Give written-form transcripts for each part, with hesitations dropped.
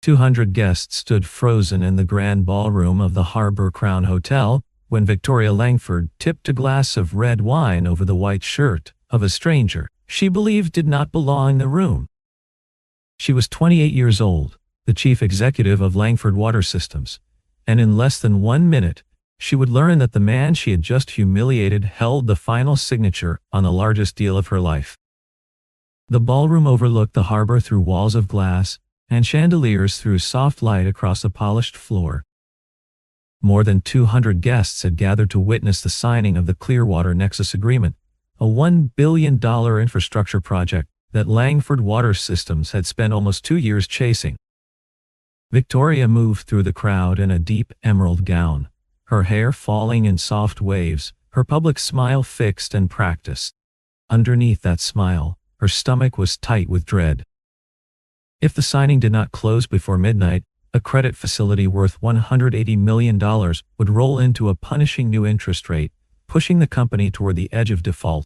200 guests stood frozen in the grand ballroom of the Harbor Crown Hotel when Victoria Langford tipped a glass of red wine over the white shirt of a stranger she believed did not belong in the room. She was 28 years old, the chief executive of Langford Water Systems, and in less than 1 minute, she would learn that the man she had just humiliated held the final signature on the largest deal of her life. The ballroom overlooked the harbor through walls of glass, and chandeliers threw soft light across a polished floor. More than 200 guests had gathered to witness the signing of the Clearwater Nexus Agreement, a $1 billion infrastructure project that Langford Water Systems had spent almost 2 years chasing. Victoria moved through the crowd in a deep emerald gown, her hair falling in soft waves, her public smile fixed and practiced. Underneath that smile, her stomach was tight with dread. If the signing did not close before midnight, a credit facility worth $180 million would roll into a punishing new interest rate, pushing the company toward the edge of default.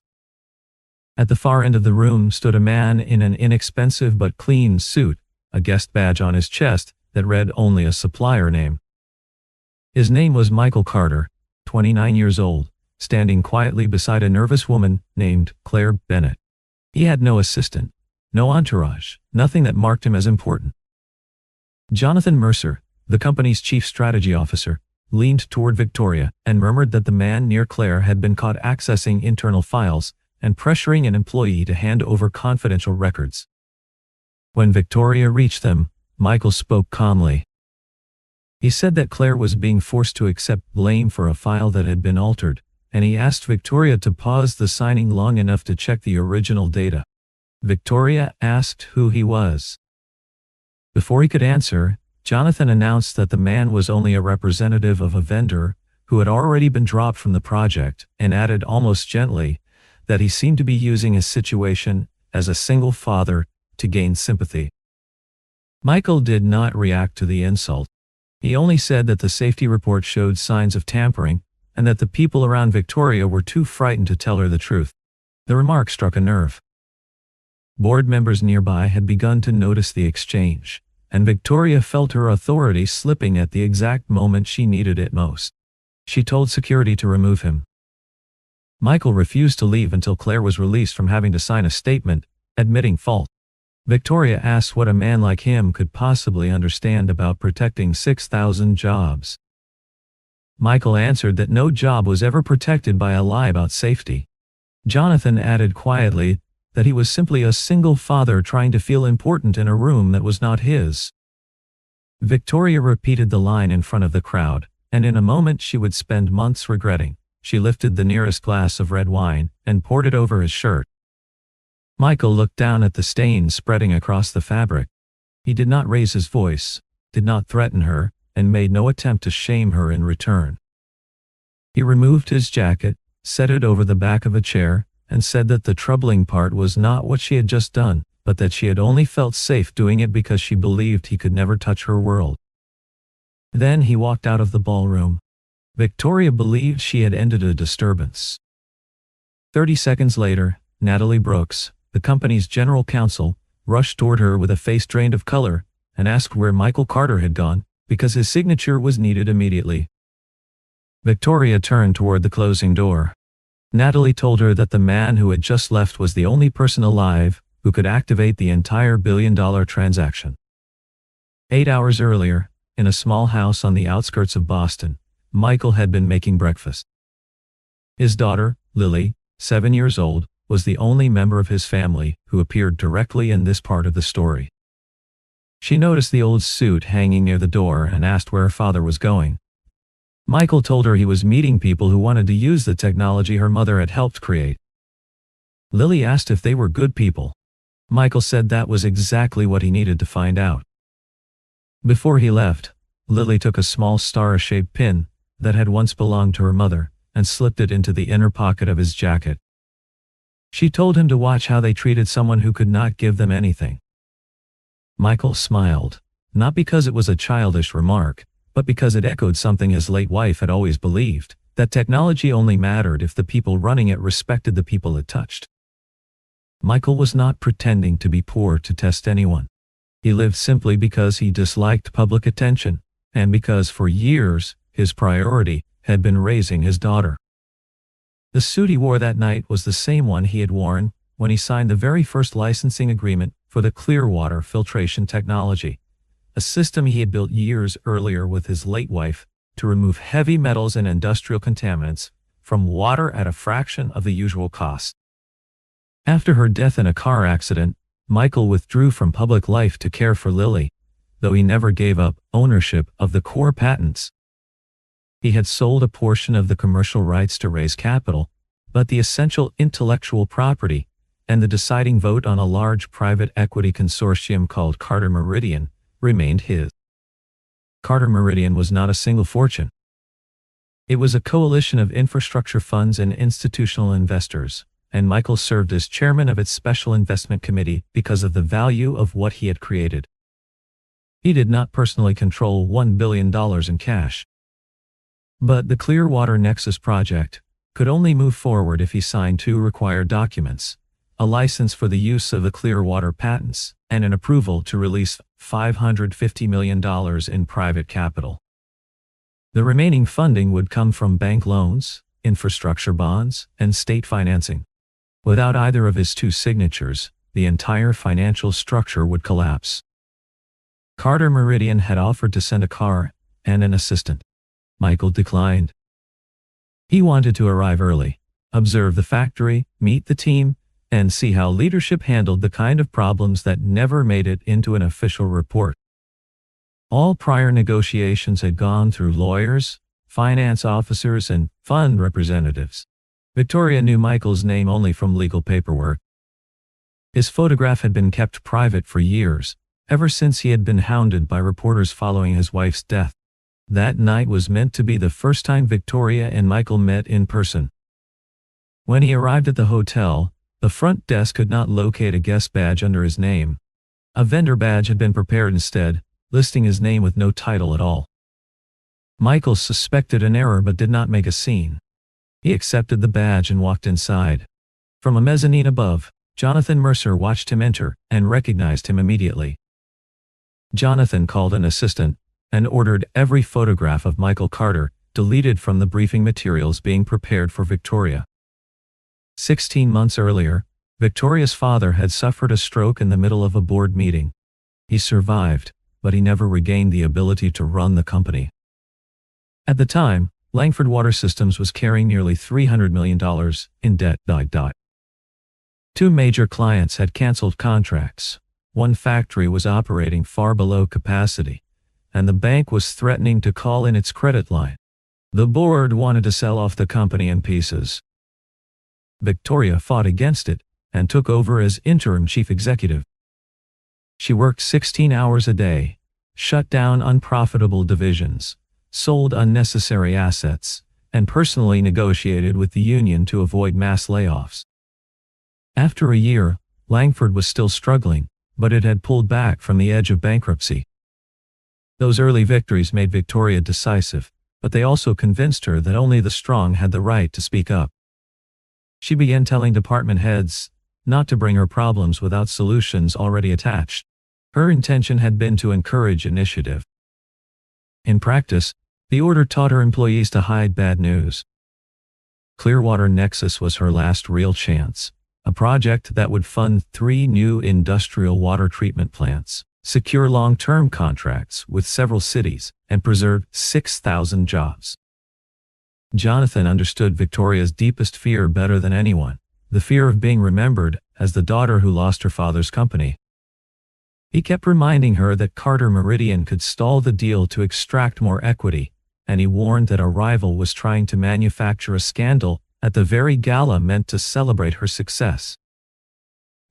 At the far end of the room stood a man in an inexpensive but clean suit, a guest badge on his chest that read only a supplier name. His name was Michael Carter, 29 years old, standing quietly beside a nervous woman named Claire Bennett. He had no assistant, no entourage, nothing that marked him as important. Jonathan Mercer, the company's chief strategy officer, leaned toward Victoria and murmured that the man near Claire had been caught accessing internal files and pressuring an employee to hand over confidential records. When Victoria reached them, Michael spoke calmly. He said that Claire was being forced to accept blame for a file that had been altered, and he asked Victoria to pause the signing long enough to check the original data. Victoria asked who he was. Before he could answer, Jonathan announced that the man was only a representative of a vendor who had already been dropped from the project, and added almost gently that he seemed to be using his situation as a single father to gain sympathy. Michael did not react to the insult. He only said that the safety report showed signs of tampering and that the people around Victoria were too frightened to tell her the truth. The remark struck a nerve. Board members nearby had begun to notice the exchange, and Victoria felt her authority slipping at the exact moment she needed it most. She told security to remove him. Michael refused to leave until Claire was released from having to sign a statement admitting fault. Victoria asked what a man like him could possibly understand about protecting 6,000 jobs. Michael answered that no job was ever protected by a lie about safety. Jonathan added quietly that he was simply a single father trying to feel important in a room that was not his. Victoria repeated the line in front of the crowd, and in a moment she would spend months regretting. She lifted the nearest glass of red wine and poured it over his shirt. Michael looked down at the stains spreading across the fabric. He did not raise his voice, did not threaten her, and made no attempt to shame her in return. He removed his jacket, set it over the back of a chair, and said that the troubling part was not what she had just done, but that she had only felt safe doing it because she believed he could never touch her world. Then he walked out of the ballroom. Victoria believed she had ended a disturbance. 30 seconds later, Natalie Brooks, the company's general counsel, rushed toward her with a face drained of color and asked where Michael Carter had gone, because his signature was needed immediately. Victoria turned toward the closing door. Natalie told her that the man who had just left was the only person alive who could activate the entire billion-dollar transaction. 8 hours earlier, in a small house on the outskirts of Boston, Michael had been making breakfast. His daughter, Lily, 7 years old, was the only member of his family who appeared directly in this part of the story. She noticed the old suit hanging near the door and asked where her father was going. Michael told her he was meeting people who wanted to use the technology her mother had helped create. Lily asked if they were good people. Michael said that was exactly what he needed to find out. Before he left, Lily took a small star-shaped pin that had once belonged to her mother and slipped it into the inner pocket of his jacket. She told him to watch how they treated someone who could not give them anything. Michael smiled, not because it was a childish remark, but because it echoed something his late wife had always believed, that technology only mattered if the people running it respected the people it touched. Michael was not pretending to be poor to test anyone. He lived simply because he disliked public attention, and because for years, his priority had been raising his daughter. The suit he wore that night was the same one he had worn when he signed the very first licensing agreement for the Clearwater filtration technology, a system he had built years earlier with his late wife to remove heavy metals and industrial contaminants from water at a fraction of the usual cost. After her death in a car accident, Michael withdrew from public life to care for Lily, though he never gave up ownership of the core patents. He had sold a portion of the commercial rights to raise capital, but the essential intellectual property and the deciding vote on a large private equity consortium called Carter Meridian remained his. Carter Meridian was not a single fortune. It was a coalition of infrastructure funds and institutional investors, and Michael served as chairman of its special investment committee because of the value of what he had created. He did not personally control $1 billion in cash. But the Clearwater Nexus project could only move forward if he signed two required documents: a license for the use of the Clearwater patents and an approval to release $550 million in private capital. The remaining funding would come from bank loans, infrastructure bonds, and state financing. Without either of his two signatures, the entire financial structure would collapse. Carter Meridian had offered to send a car and an assistant. Michael declined. He wanted to arrive early, observe the factory, meet the team, and see how leadership handled the kind of problems that never made it into an official report. All prior negotiations had gone through lawyers, finance officers, and fund representatives. Victoria knew Michael's name only from legal paperwork. His photograph had been kept private for years, ever since he had been hounded by reporters following his wife's death. That night was meant to be the first time Victoria and Michael met in person. When he arrived at the hotel, the front desk could not locate a guest badge under his name. A vendor badge had been prepared instead, listing his name with no title at all. Michael suspected an error but did not make a scene. He accepted the badge and walked inside. From a mezzanine above, Jonathan Mercer watched him enter and recognized him immediately. Jonathan called an assistant and ordered every photograph of Michael Carter deleted from the briefing materials being prepared for Victoria. 16 months earlier, Victoria's father had suffered a stroke in the middle of a board meeting. He survived, but he never regained the ability to run the company. At the time, Langford Water Systems was carrying nearly $300 million in debt. Two major clients had canceled contracts. One factory was operating far below capacity, and the bank was threatening to call in its credit line. The board wanted to sell off the company in pieces. Victoria fought against it and took over as interim chief executive. She worked 16 hours a day, shut down unprofitable divisions, sold unnecessary assets, and personally negotiated with the union to avoid mass layoffs. After a year, Langford was still struggling, but it had pulled back from the edge of bankruptcy. Those early victories made Victoria decisive, but they also convinced her that only the strong had the right to speak up. She began telling department heads not to bring her problems without solutions already attached. Her intention had been to encourage initiative. In practice, the order taught her employees to hide bad news. Clearwater Nexus was her last real chance, a project that would fund 3 new industrial water treatment plants, secure long-term contracts with several cities, and preserve 6,000 jobs. Jonathan understood Victoria's deepest fear better than anyone, the fear of being remembered as the daughter who lost her father's company. He kept reminding her that Carter Meridian could stall the deal to extract more equity, and he warned that a rival was trying to manufacture a scandal at the very gala meant to celebrate her success.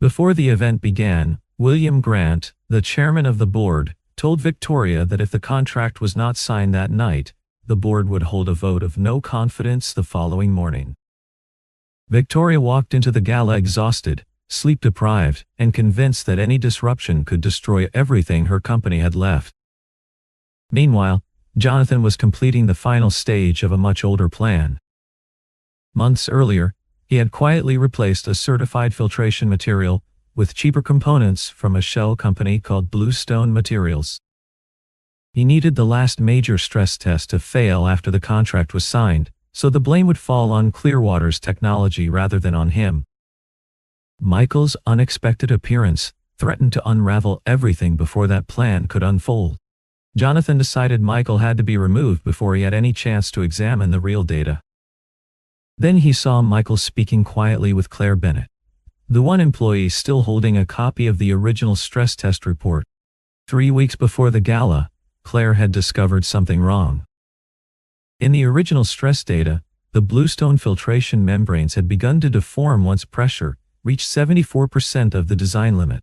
Before the event began, William Grant, the chairman of the board, told Victoria that if the contract was not signed that night, the board would hold a vote of no confidence the following morning. Victoria walked into the gala exhausted, sleep-deprived, and convinced that any disruption could destroy everything her company had left. Meanwhile, Jonathan was completing the final stage of a much older plan. Months earlier, he had quietly replaced a certified filtration material with cheaper components from a shell company called Bluestone Materials. He needed the last major stress test to fail after the contract was signed, so the blame would fall on Clearwater's technology rather than on him. Michael's unexpected appearance threatened to unravel everything before that plan could unfold. Jonathan decided Michael had to be removed before he had any chance to examine the real data. Then he saw Michael speaking quietly with Claire Bennett, the one employee still holding a copy of the original stress test report. 3 weeks before the gala, Claire had discovered something wrong. In the original stress data, the bluestone filtration membranes had begun to deform once pressure reached 74% of the design limit.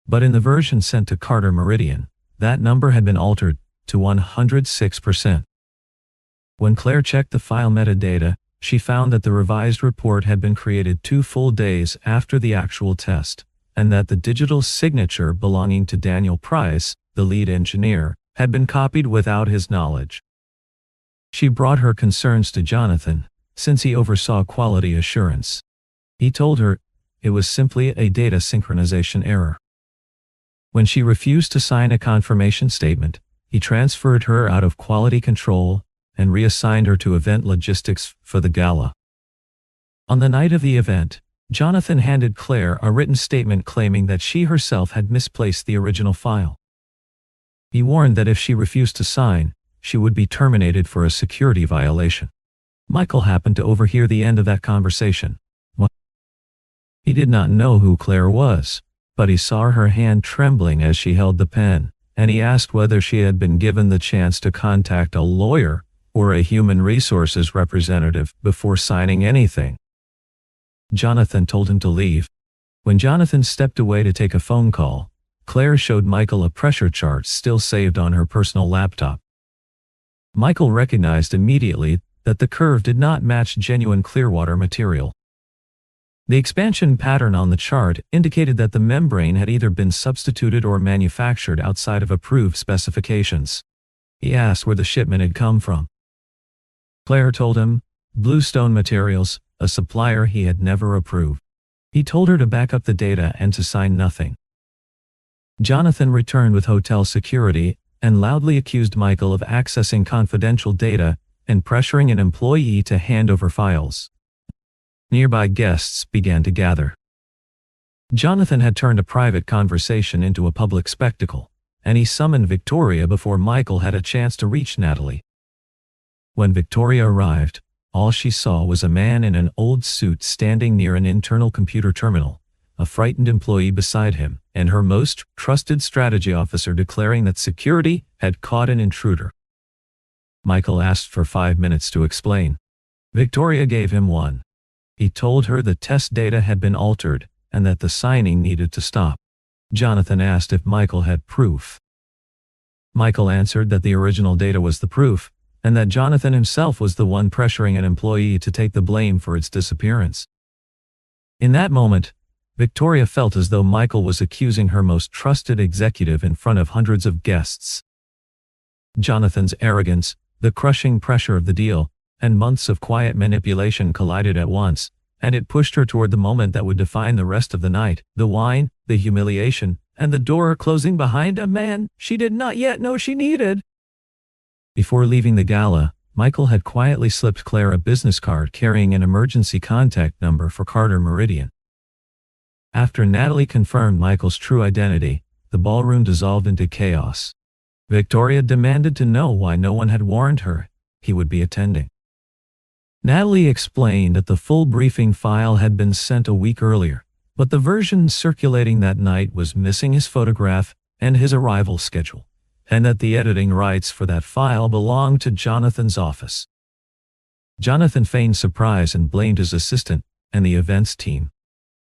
But in the version sent to Carter Meridian, that number had been altered to 106%. When Claire checked the file metadata, she found that the revised report had been created 2 full days after the actual test, and that the digital signature belonging to Daniel Price, the lead engineer, had been copied without his knowledge. She brought her concerns to Jonathan, since he oversaw quality assurance. He told her it was simply a data synchronization error. When she refused to sign a confirmation statement, he transferred her out of quality control and reassigned her to event logistics for the gala. On the night of the event, Jonathan handed Claire a written statement claiming that she herself had misplaced the original file. He warned that if she refused to sign, she would be terminated for a security violation. Michael happened to overhear the end of that conversation. He did not know who Claire was, but he saw her hand trembling as she held the pen, and he asked whether she had been given the chance to contact a lawyer or a human resources representative before signing anything. Jonathan told him to leave. When Jonathan stepped away to take a phone call, Claire showed Michael a pressure chart still saved on her personal laptop. Michael recognized immediately that the curve did not match genuine Clearwater material. The expansion pattern on the chart indicated that the membrane had either been substituted or manufactured outside of approved specifications. He asked where the shipment had come from. Claire told him, Bluestone Materials, a supplier he had never approved. He told her to back up the data and to sign nothing. Jonathan returned with hotel security and loudly accused Michael of accessing confidential data and pressuring an employee to hand over files. Nearby guests began to gather. Jonathan had turned a private conversation into a public spectacle, and he summoned Victoria before Michael had a chance to reach Natalie. When Victoria arrived, all she saw was a man in an old suit standing near an internal computer terminal, a frightened employee beside him, and her most trusted strategy officer declaring that security had caught an intruder. Michael asked for 5 minutes to explain. Victoria gave him 1. He told her the test data had been altered and that the signing needed to stop. Jonathan asked if Michael had proof. Michael answered that the original data was the proof, and that Jonathan himself was the one pressuring an employee to take the blame for its disappearance. In that moment, Victoria felt as though Michael was accusing her most trusted executive in front of hundreds of guests. Jonathan's arrogance, the crushing pressure of the deal, and months of quiet manipulation collided at once, and it pushed her toward the moment that would define the rest of the night, the wine, the humiliation, and the door closing behind a man she did not yet know she needed. Before leaving the gala, Michael had quietly slipped Claire a business card carrying an emergency contact number for Carter Meridian. After Natalie confirmed Michael's true identity, the ballroom dissolved into chaos. Victoria demanded to know why no one had warned her he would be attending. Natalie explained that the full briefing file had been sent a week earlier, but the version circulating that night was missing his photograph and his arrival schedule, and that the editing rights for that file belonged to Jonathan's office. Jonathan feigned surprise and blamed his assistant and the events team.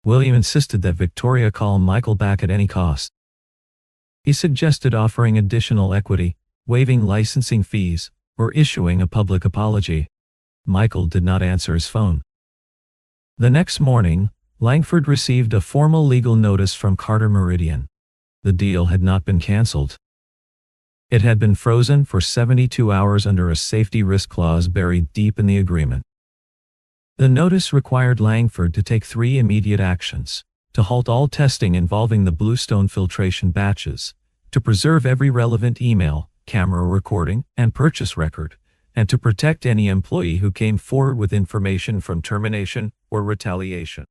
William insisted that Victoria call Michael back at any cost. He suggested offering additional equity, waiving licensing fees, or issuing a public apology. Michael did not answer his phone. The next morning, Langford received a formal legal notice from Carter Meridian. The deal had not been canceled. It had been frozen for 72 hours under a safety risk clause buried deep in the agreement. The notice required Langford to take 3 immediate actions: to halt all testing involving the Bluestone filtration batches, to preserve every relevant email, camera recording, and purchase record, and to protect any employee who came forward with information from termination or retaliation.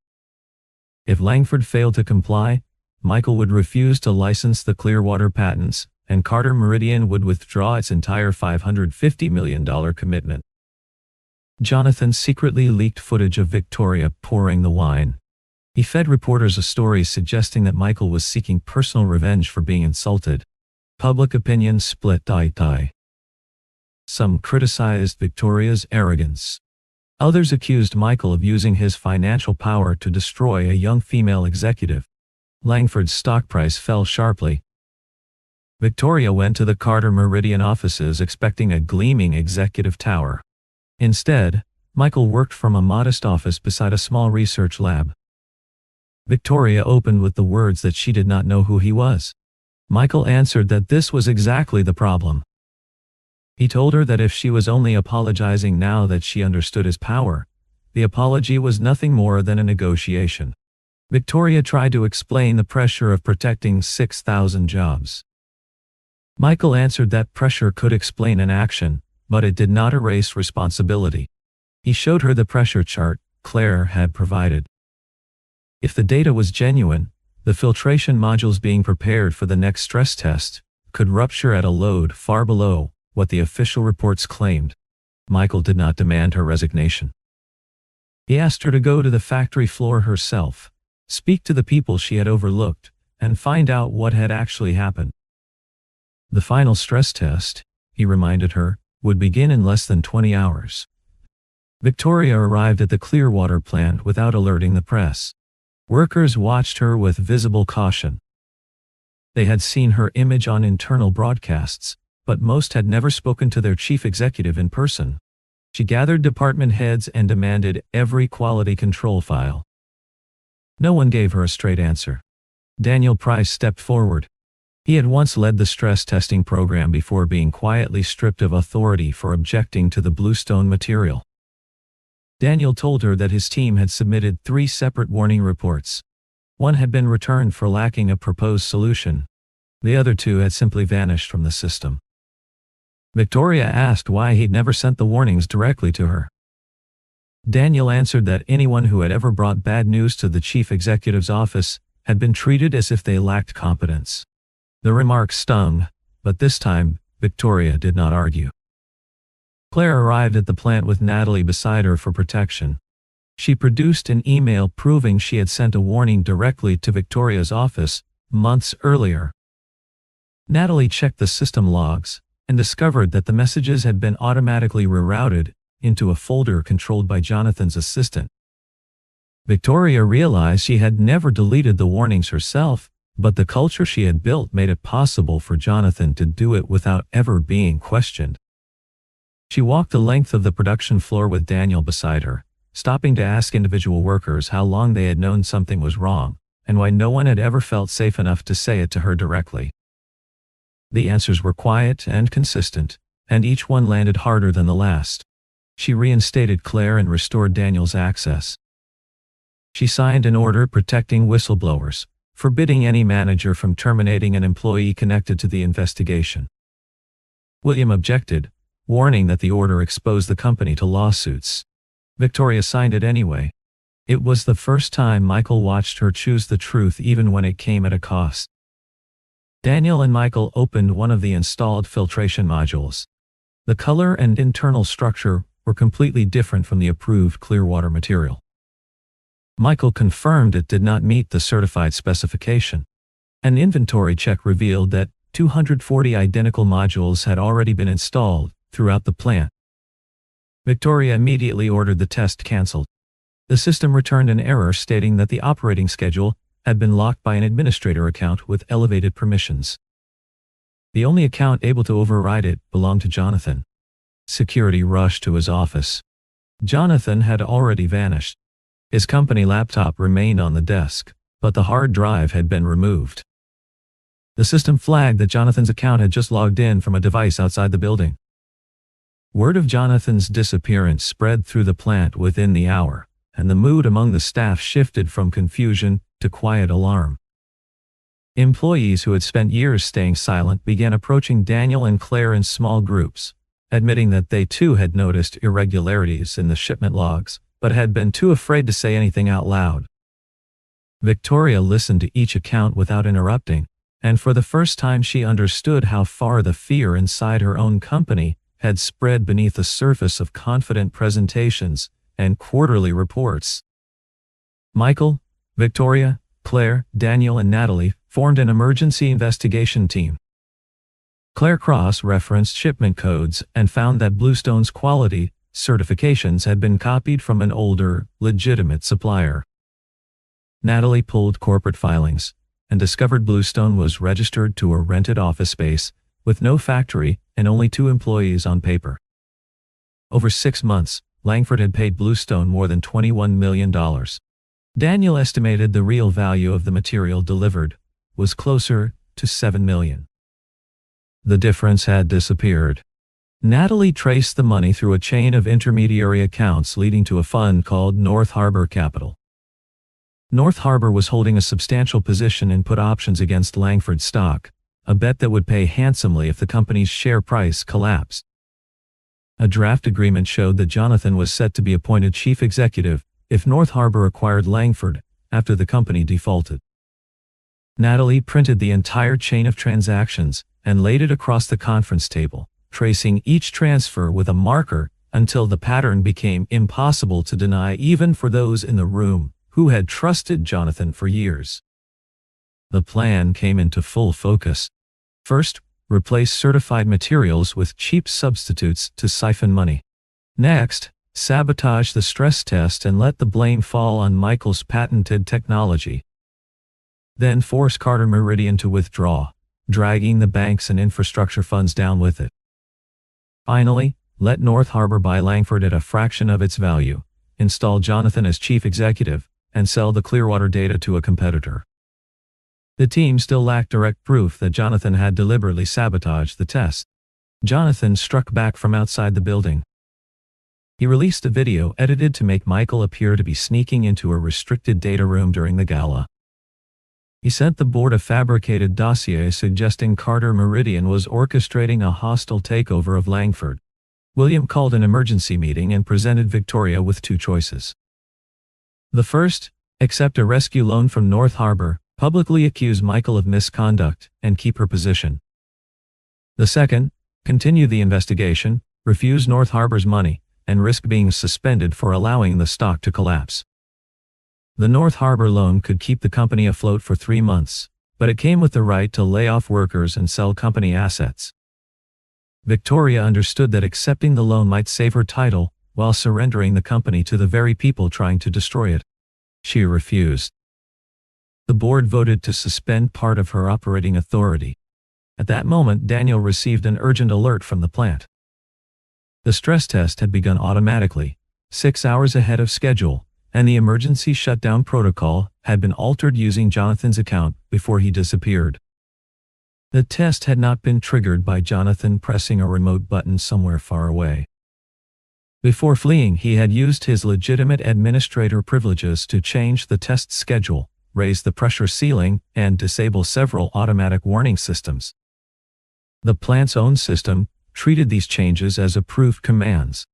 If Langford failed to comply, Michael would refuse to license the Clearwater patents, and Carter Meridian would withdraw its entire $550 million commitment. Jonathan secretly leaked footage of Victoria pouring the wine. He fed reporters a story suggesting that Michael was seeking personal revenge for being insulted. Public opinion split tie. Some criticized Victoria's arrogance. Others accused Michael of using his financial power to destroy a young female executive. Langford's stock price fell sharply. Victoria went to the Carter Meridian offices expecting a gleaming executive tower. Instead, Michael worked from a modest office beside a small research lab. Victoria opened with the words that she did not know who he was. Michael answered that this was exactly the problem. He told her that if she was only apologizing now that she understood his power, the apology was nothing more than a negotiation. Victoria tried to explain the pressure of protecting 6,000 jobs. Michael answered that pressure could explain an action, but it did not erase responsibility. He showed her the pressure chart Claire had provided. If the data was genuine, the filtration modules being prepared for the next stress test could rupture at a load far below what the official reports claimed. Michael did not demand her resignation. He asked her to go to the factory floor herself, speak to the people she had overlooked, and find out what had actually happened. The final stress test, he reminded her, would begin in less than 20 hours. Victoria arrived at the Clearwater plant without alerting the press. Workers watched her with visible caution. They had seen her image on internal broadcasts, but most had never spoken to their chief executive in person. She gathered department heads and demanded every quality control file. No one gave her a straight answer. Daniel Price stepped forward. He had once led the stress testing program before being quietly stripped of authority for objecting to the Bluestone material. Daniel told her that his team had submitted 3 separate warning reports. One had been returned for lacking a proposed solution. The other 2 had simply vanished from the system. Victoria asked why he'd never sent the warnings directly to her. Daniel answered that anyone who had ever brought bad news to the chief executive's office had been treated as if they lacked competence. The remark stung, but this time, Victoria did not argue. Claire arrived at the plant with Natalie beside her for protection. She produced an email proving she had sent a warning directly to Victoria's office months earlier. Natalie checked the system logs and discovered that the messages had been automatically rerouted into a folder controlled by Jonathan's assistant. Victoria realized she had never deleted the warnings herself, but the culture she had built made it possible for Jonathan to do it without ever being questioned. She walked the length of the production floor with Daniel beside her, stopping to ask individual workers how long they had known something was wrong, and why no one had ever felt safe enough to say it to her directly. The answers were quiet and consistent, and each one landed harder than the last. She reinstated Claire and restored Daniel's access. She signed an order protecting whistleblowers, forbidding any manager from terminating an employee connected to the investigation. William objected, warning that the order exposed the company to lawsuits. Victoria signed it anyway. It was the first time Michael watched her choose the truth even when it came at a cost. Daniel and Michael opened one of the installed filtration modules. The color and internal structure were completely different from the approved Clearwater material. Michael confirmed it did not meet the certified specification. An inventory check revealed that 240 identical modules had already been installed throughout the plant. Victoria immediately ordered the test canceled. The system returned an error stating that the operating schedule had been locked by an administrator account with elevated permissions. The only account able to override it belonged to Jonathan. Security rushed to his office. Jonathan had already vanished. His company laptop remained on the desk, but the hard drive had been removed. The system flagged that Jonathan's account had just logged in from a device outside the building. Word of Jonathan's disappearance spread through the plant within the hour, and the mood among the staff shifted from confusion to quiet alarm. Employees who had spent years staying silent began approaching Daniel and Claire in small groups, admitting that they too had noticed irregularities in the shipment logs, but had been too afraid to say anything out loud. Victoria listened to each account without interrupting, and for the first time she understood how far the fear inside her own company had spread beneath the surface of confident presentations and quarterly reports. Michael, Victoria, Claire, Daniel, and Natalie formed an emergency investigation team. Claire cross-referenced shipment codes and found that Bluestone's quality certifications had been copied from an older, legitimate supplier. Natalie pulled corporate filings and discovered Bluestone was registered to a rented office space with no factory and only 2 employees on paper. Over 6 months, Langford had paid Bluestone more than $21 million. Daniel estimated the real value of the material delivered was closer to $7 million. The difference had disappeared. Natalie traced the money through a chain of intermediary accounts leading to a fund called North Harbor Capital. North Harbor was holding a substantial position in put options against Langford stock, a bet that would pay handsomely if the company's share price collapsed. A draft agreement showed that Jonathan was set to be appointed chief executive if North Harbor acquired Langford after the company defaulted. Natalie printed the entire chain of transactions and laid it across the conference table, tracing each transfer with a marker until the pattern became impossible to deny even for those in the room who had trusted Jonathan for years. The plan came into full focus. First, replace certified materials with cheap substitutes to siphon money. Next, sabotage the stress test and let the blame fall on Michael's patented technology. Then force Carter Meridian to withdraw, dragging the banks and infrastructure funds down with it. Finally, let North Harbor buy Langford at a fraction of its value, install Jonathan as chief executive, and sell the Clearwater data to a competitor. The team still lacked direct proof that Jonathan had deliberately sabotaged the test. Jonathan struck back from outside the building. He released a video edited to make Michael appear to be sneaking into a restricted data room during the gala. He sent the board a fabricated dossier suggesting Carter Meridian was orchestrating a hostile takeover of Langford. William called an emergency meeting and presented Victoria with 2 choices. The first, accept a rescue loan from North Harbor, publicly accuse Michael of misconduct, and keep her position. The second, continue the investigation, refuse North Harbor's money, and risk being suspended for allowing the stock to collapse. The North Harbor loan could keep the company afloat for 3 months, but it came with the right to lay off workers and sell company assets. Victoria understood that accepting the loan might save her title while surrendering the company to the very people trying to destroy it. She refused. The board voted to suspend part of her operating authority. At that moment, Daniel received an urgent alert from the plant. The stress test had begun automatically, 6 hours ahead of schedule, and the emergency shutdown protocol had been altered using Jonathan's account before he disappeared. The test had not been triggered by Jonathan pressing a remote button somewhere far away. Before fleeing, he had used his legitimate administrator privileges to change the test schedule, raise the pressure ceiling, and disable several automatic warning systems. The plant's own system treated these changes as approved commands.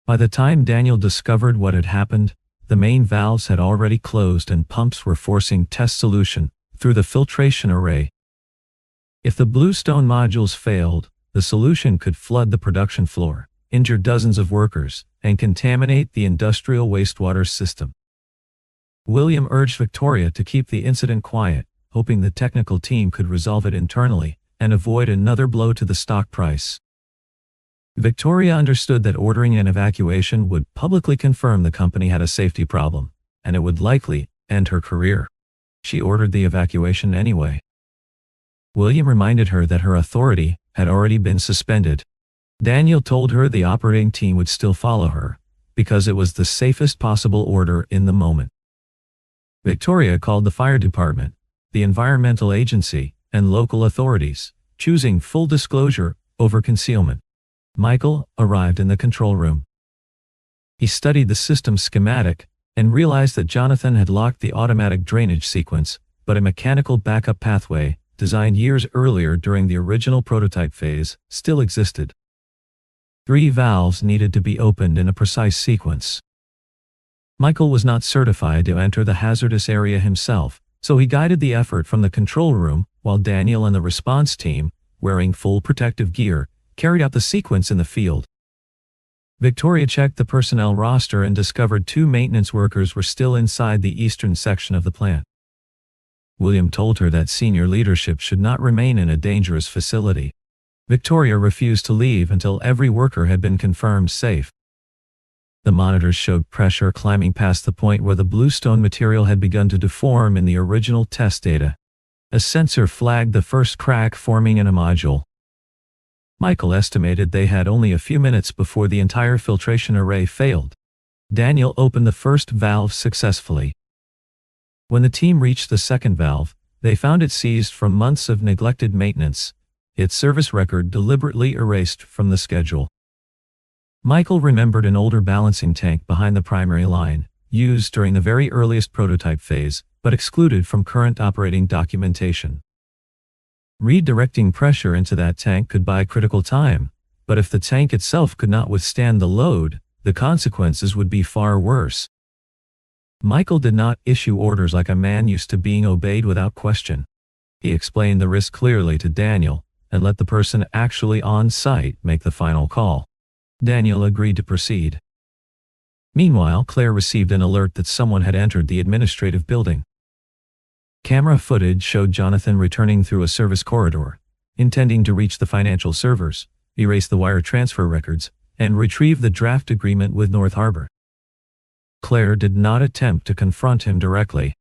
By the time Daniel discovered what had happened, the main valves had already closed and pumps were forcing test solution through the filtration array. If the Bluestone modules failed, the solution could flood the production floor, injure dozens of workers, and contaminate the industrial wastewater system. William urged Victoria to keep the incident quiet, hoping the technical team could resolve it internally and avoid another blow to the stock price. Victoria understood that ordering an evacuation would publicly confirm the company had a safety problem, and it would likely end her career. She ordered the evacuation anyway. William reminded her that her authority had already been suspended. Daniel told her the operating team would still follow her, because it was the safest possible order in the moment. Victoria called the fire department, the environmental agency, and local authorities, choosing full disclosure over concealment. Michael arrived in the control room. He studied the system schematic and realized that Jonathan had locked the automatic drainage sequence, but a mechanical backup pathway, designed years earlier during the original prototype phase, still existed. 3 valves needed to be opened in a precise sequence. Michael was not certified to enter the hazardous area himself, so he guided the effort from the control room, while Daniel and the response team, wearing full protective gear, carried out the sequence in the field. Victoria checked the personnel roster and discovered 2 maintenance workers were still inside the eastern section of the plant. William told her that senior leadership should not remain in a dangerous facility. Victoria refused to leave until every worker had been confirmed safe. The monitors showed pressure climbing past the point where the bluestone material had begun to deform in the original test data. A sensor flagged the first crack forming in a module. Michael estimated they had only a few minutes before the entire filtration array failed. Daniel opened the first valve successfully. When the team reached the second valve, they found it seized from months of neglected maintenance, its service record deliberately erased from the schedule. Michael remembered an older balancing tank behind the primary line, used during the very earliest prototype phase, but excluded from current operating documentation. Redirecting pressure into that tank could buy critical time, but if the tank itself could not withstand the load, the consequences would be far worse. Michael did not issue orders like a man used to being obeyed without question. He explained the risk clearly to Daniel, and let the person actually on site make the final call. Daniel agreed to proceed. Meanwhile, Claire received an alert that someone had entered the administrative building. Camera footage showed Jonathan returning through a service corridor, intending to reach the financial servers, erase the wire transfer records, and retrieve the draft agreement with North Harbor. Claire did not attempt to confront him directly.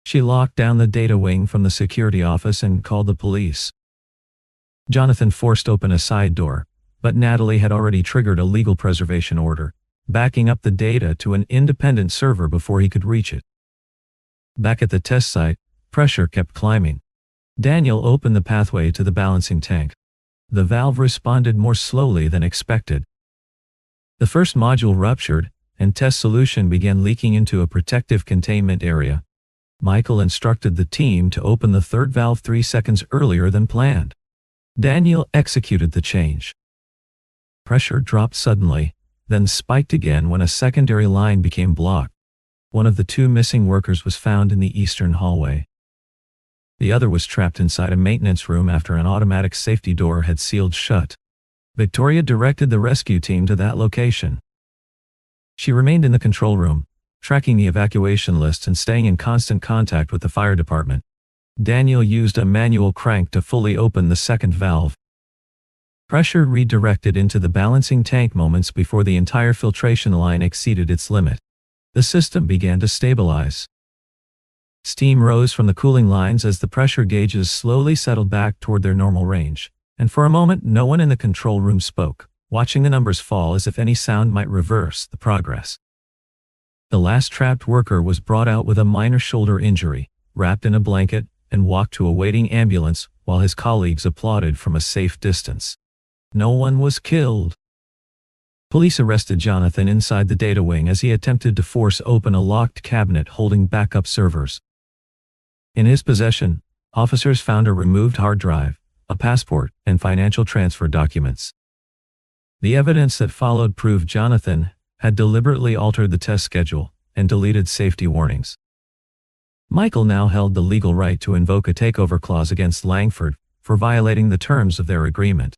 She locked down the data wing from the security office and called the police. Jonathan forced open a side door, but Natalie had already triggered a legal preservation order, backing up the data to an independent server before he could reach it. Back at the test site, pressure kept climbing. Daniel opened the pathway to the balancing tank. The valve responded more slowly than expected. The first module ruptured, and test solution began leaking into a protective containment area. Michael instructed the team to open the third valve 3 seconds earlier than planned. Daniel executed the change. Pressure dropped suddenly, then spiked again when a secondary line became blocked. One of the 2 missing workers was found in the eastern hallway. The other was trapped inside a maintenance room after an automatic safety door had sealed shut. Victoria directed the rescue team to that location. She remained in the control room, tracking the evacuation list and staying in constant contact with the fire department. Daniel used a manual crank to fully open the second valve. Pressure redirected into the balancing tank moments before the entire filtration line exceeded its limit. The system began to stabilize. Steam rose from the cooling lines as the pressure gauges slowly settled back toward their normal range, and for a moment no one in the control room spoke, watching the numbers fall as if any sound might reverse the progress. The last trapped worker was brought out with a minor shoulder injury, wrapped in a blanket, and walked to a waiting ambulance while his colleagues applauded from a safe distance. No one was killed. Police arrested Jonathan inside the data wing as he attempted to force open a locked cabinet holding backup servers. In his possession, officers found a removed hard drive, a passport, and financial transfer documents. The evidence that followed proved Jonathan had deliberately altered the test schedule and deleted safety warnings. Michael now held the legal right to invoke a takeover clause against Langford for violating the terms of their agreement.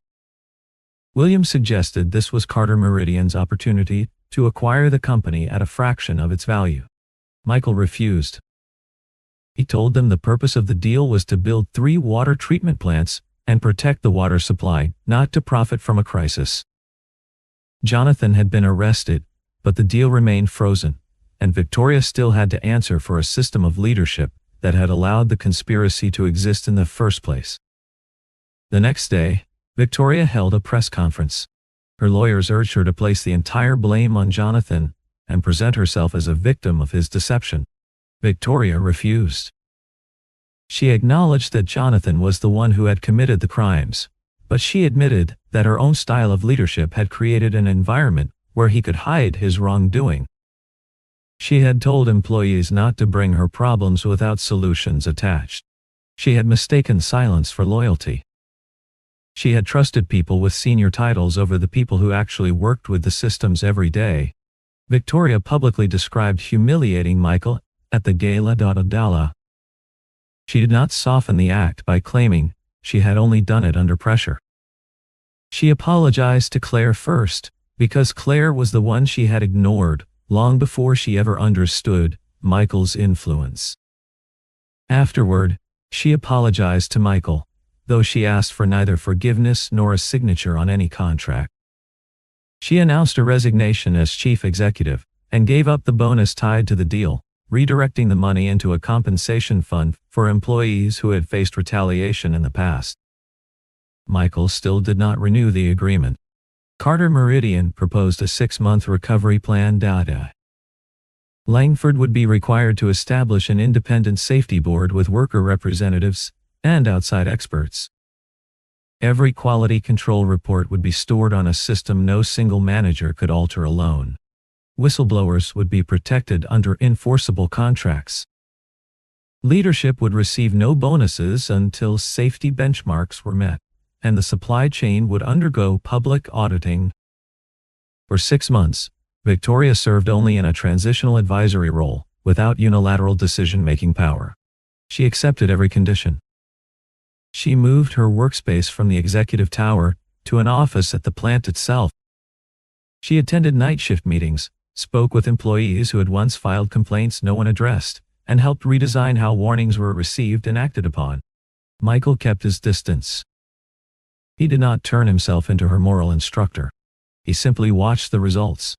William suggested this was Carter Meridian's opportunity to acquire the company at a fraction of its value. Michael refused. He told them the purpose of the deal was to build 3 water treatment plants and protect the water supply, not to profit from a crisis. Jonathan had been arrested, but the deal remained frozen, and Victoria still had to answer for a system of leadership that had allowed the conspiracy to exist in the first place. The next day, Victoria held a press conference. Her lawyers urged her to place the entire blame on Jonathan and present herself as a victim of his deception. Victoria refused. She acknowledged that Jonathan was the one who had committed the crimes, but she admitted that her own style of leadership had created an environment where he could hide his wrongdoing. She had told employees not to bring her problems without solutions attached. She had mistaken silence for loyalty. She had trusted people with senior titles over the people who actually worked with the systems every day. Victoria publicly described humiliating Michael at the gala. She did not soften the act by claiming she had only done it under pressure. She apologized to Claire first, because Claire was the one she had ignored long before she ever understood Michael's influence. Afterward, she apologized to Michael, though she asked for neither forgiveness nor a signature on any contract. She announced her resignation as chief executive and gave up the bonus tied to the deal, redirecting the money into a compensation fund for employees who had faced retaliation in the past. Michael still did not renew the agreement. Carter Meridian proposed a 6-month recovery plan. Langford would be required to establish an independent safety board with worker representatives and outside experts. Every quality control report would be stored on a system no single manager could alter alone. Whistleblowers would be protected under enforceable contracts. Leadership would receive no bonuses until safety benchmarks were met, and the supply chain would undergo public auditing. For 6 months, Victoria served only in a transitional advisory role, without unilateral decision-making power. She accepted every condition. She moved her workspace from the executive tower to an office at the plant itself. She attended night shift meetings, spoke with employees who had once filed complaints no one addressed, and helped redesign how warnings were received and acted upon. Michael kept his distance. He did not turn himself into her moral instructor. He simply watched the results.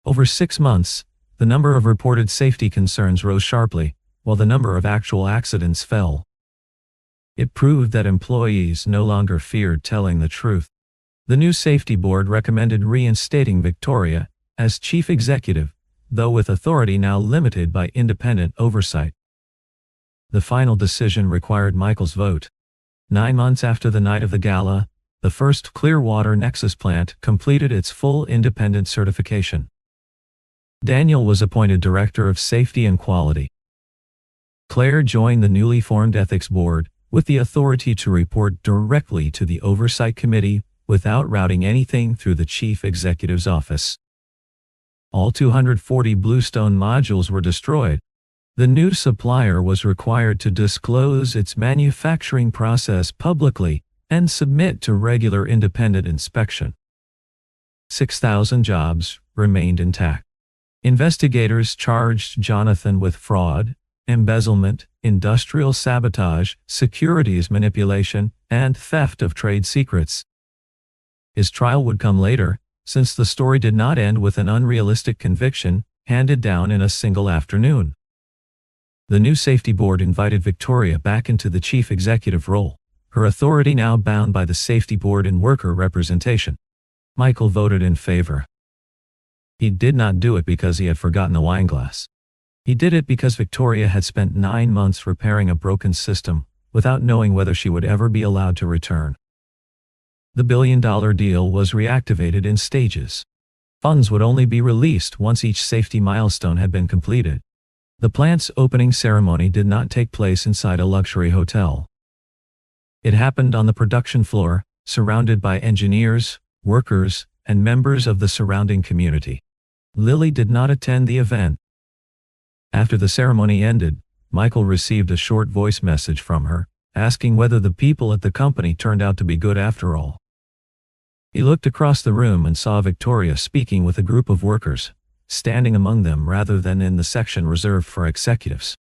Over 6 months, the number of reported safety concerns rose sharply, while the number of actual accidents fell. It proved that employees no longer feared telling the truth. The new safety board recommended reinstating Victoria as chief executive, though with authority now limited by independent oversight. The final decision required Michael's vote. 9 months after the night of the gala, the first Clearwater Nexus plant completed its full independent certification. Daniel was appointed Director of Safety and Quality. Claire joined the newly formed Ethics Board, with the authority to report directly to the Oversight Committee without routing anything through the Chief Executive's office. All 240 Bluestone modules were destroyed. The new supplier was required to disclose its manufacturing process publicly and submit to regular independent inspection. 6,000 jobs remained intact. Investigators charged Jonathan with fraud, embezzlement, industrial sabotage, securities manipulation, and theft of trade secrets. His trial would come later, since the story did not end with an unrealistic conviction handed down in a single afternoon. The new safety board invited Victoria back into the chief executive role, her authority now bound by the safety board and worker representation. Michael voted in favor. He did not do it because he had forgotten the wineglass. He did it because Victoria had spent 9 months repairing a broken system without knowing whether she would ever be allowed to return. The billion-dollar deal was reactivated in stages. Funds would only be released once each safety milestone had been completed. The plant's opening ceremony did not take place inside a luxury hotel. It happened on the production floor, surrounded by engineers, workers, and members of the surrounding community. Lily did not attend the event. After the ceremony ended, Michael received a short voice message from her, asking whether the people at the company turned out to be good after all. He looked across the room and saw Victoria speaking with a group of workers, standing among them rather than in the section reserved for executives.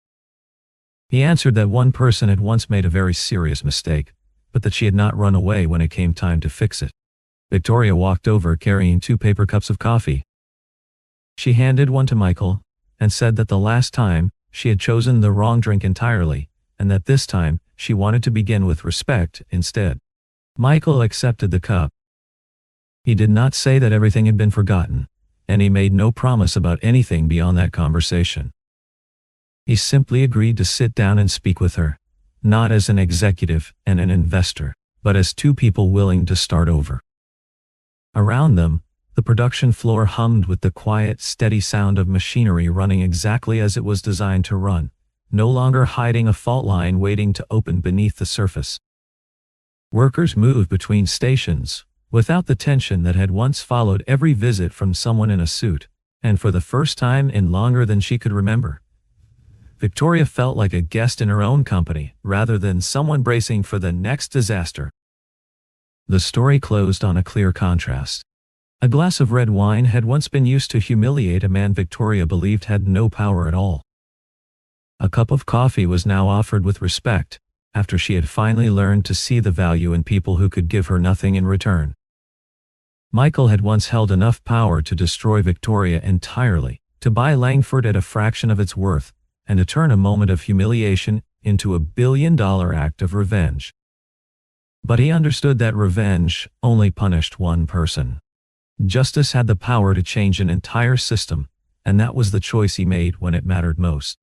He answered that one person had once made a very serious mistake, but that she had not run away when it came time to fix it. Victoria walked over carrying 2 paper cups of coffee. She handed one to Michael and said that the last time she had chosen the wrong drink entirely, and that this time she wanted to begin with respect instead. Michael accepted the cup. He did not say that everything had been forgotten, and he made no promise about anything beyond that conversation. He simply agreed to sit down and speak with her, not as an executive and an investor, but as 2 people willing to start over. Around them, The production floor hummed with the quiet, steady sound of machinery running exactly as it was designed to run, no longer hiding a fault line waiting to open beneath the surface. Workers moved between stations, without the tension that had once followed every visit from someone in a suit, and for the first time in longer than she could remember, Victoria felt like a guest in her own company, rather than someone bracing for the next disaster. The story closed on a clear contrast. A glass of red wine had once been used to humiliate a man Victoria believed had no power at all. A cup of coffee was now offered with respect, after she had finally learned to see the value in people who could give her nothing in return. Michael had once held enough power to destroy Victoria entirely, to buy Langford at a fraction of its worth, and to turn a moment of humiliation into a billion-dollar act of revenge. But he understood that revenge only punished one person. Justice had the power to change an entire system, and that was the choice he made when it mattered most.